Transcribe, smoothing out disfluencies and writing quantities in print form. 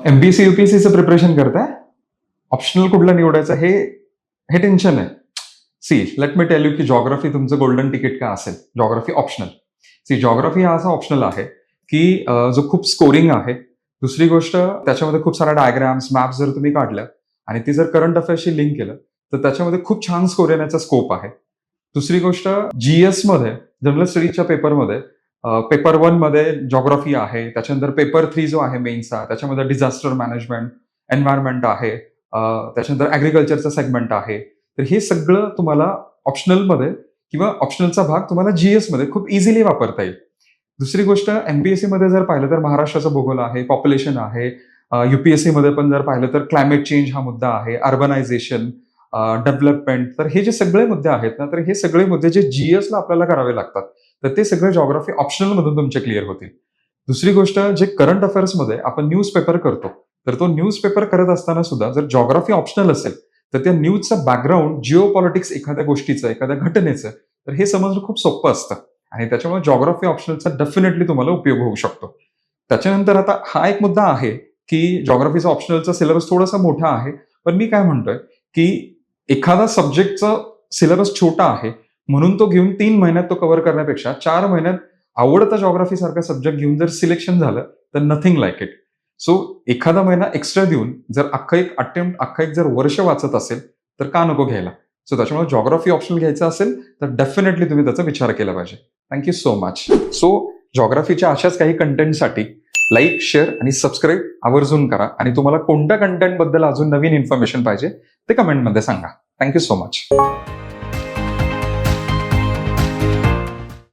MPSC युपीएससीचं preparation करताय, optional कुठलं निवडायचं हे हे टेन्शन आहे. See let me tell you की जॉग्राफी तुमचं गोल्डन तिकीट का असेल. Geography optional. सी जॉग्राफी हा असा ऑप्शनल आहे की जो खूप स्कोरिंग आहे. दुसरी गोष्ट त्याच्यामध्ये खूप साऱ्या डायग्राम्स मॅप्स जर तुम्ही काढल्या आणि ती जर करंट अफेअर्सशी लिंक केलं तर त्याच्यामध्ये खूप छान स्कोर येण्याचा स्कोप आहे. दुसरी गोष्ट जीएस मध्ये जनरल स्टडीजच्या पेपरमध्ये पेपर 1 मध्ये जॉग्राफी आहे, त्याच्यानंतर पेपर 3 जो आहे मेन्सचा त्याच्यामध्ये डिझास्टर मॅनेजमेंट, एन्व्हायरमेंट आहे, त्याच्यानंतर ऍग्रिकल्चरचा सेगमेंट आहे. तर हे सगळं तुम्हाला ऑप्शनलमध्ये किंवा ऑप्शनलचा भाग तुम्हाला जीएस मध्ये खूप इझिली वापरता येईल. दुसरी गोष्ट एमपीएससी मध्ये जर पाहिलं तर महाराष्ट्राचा भूगोल आहे, पॉप्युलेशन आहे. युपीएससी मध्ये पण जर पाहिलं तर क्लायमेट चेंज हा मुद्दा आहे, अर्बनायझेशन, डेव्हलपमेंट. तर हे जे सगळे मुद्दे आहेत ना, तर हे सगळे मुद्दे जे जीएसला आपल्याला करावे लागतात तर ते सगळे जॉग्राफी ऑप्शनल मधून तुमचे क्लिअर होतील. दुसरी गोष्ट जे करंट अफेअर्समध्ये आपण न्यूजपेपर करतो तर तो न्यूजपेपर करत असताना सुद्धा जर जॉग्राफी ऑप्शनल असेल तर त्या न्यूजचं बॅकग्राऊंड जिओ पॉलिटिक्स एखाद्या गोष्टीचं एखाद्या घटनेचं तर हे समजणं खूप सोपं असतं आणि त्याच्यामुळे जॉग्राफी ऑप्शनलचा डेफिनेटली तुम्हाला उपयोग होऊ शकतो. त्याच्यानंतर आता हा एक मुद्दा आहे की जॉग्राफीचा ऑप्शनलचा सिलेबस थोडासा मोठा आहे, पण मी काय म्हणतोय की एखादा सब्जेक्टचा सिलेबस छोटा आहे म्हणून तो घेऊन 3 महिन्यात तो कव्हर करण्यापेक्षा 4 महिन्यात आवडता जॉग्राफी सारखा सब्जेक्ट घेऊन जर सिलेक्शन झालं तर नथिंग लाईक इट. सो एखादा महिना एक्स्ट्रा देऊन जर अख्खा एक जर वर्ष वाचत असेल तर का नको घ्यायला. सो त्याच्यामुळे जॉग्राफी ऑप्शनल घ्यायचं असेल तर डेफिनेटली तुम्ही त्याचा विचार केला पाहिजे. Thank you so much. सो जॉग्राफीच्या अशाच काही कंटेंटसाठी लाईक, शेअर आणि सबस्क्राईब आवर्जून करा आणि तुम्हाला कोणत्या कंटेंट बद्दल अजून नवीन इन्फॉर्मेशन पाहिजे ते कमेंटमध्ये सांगा. Thank you so much.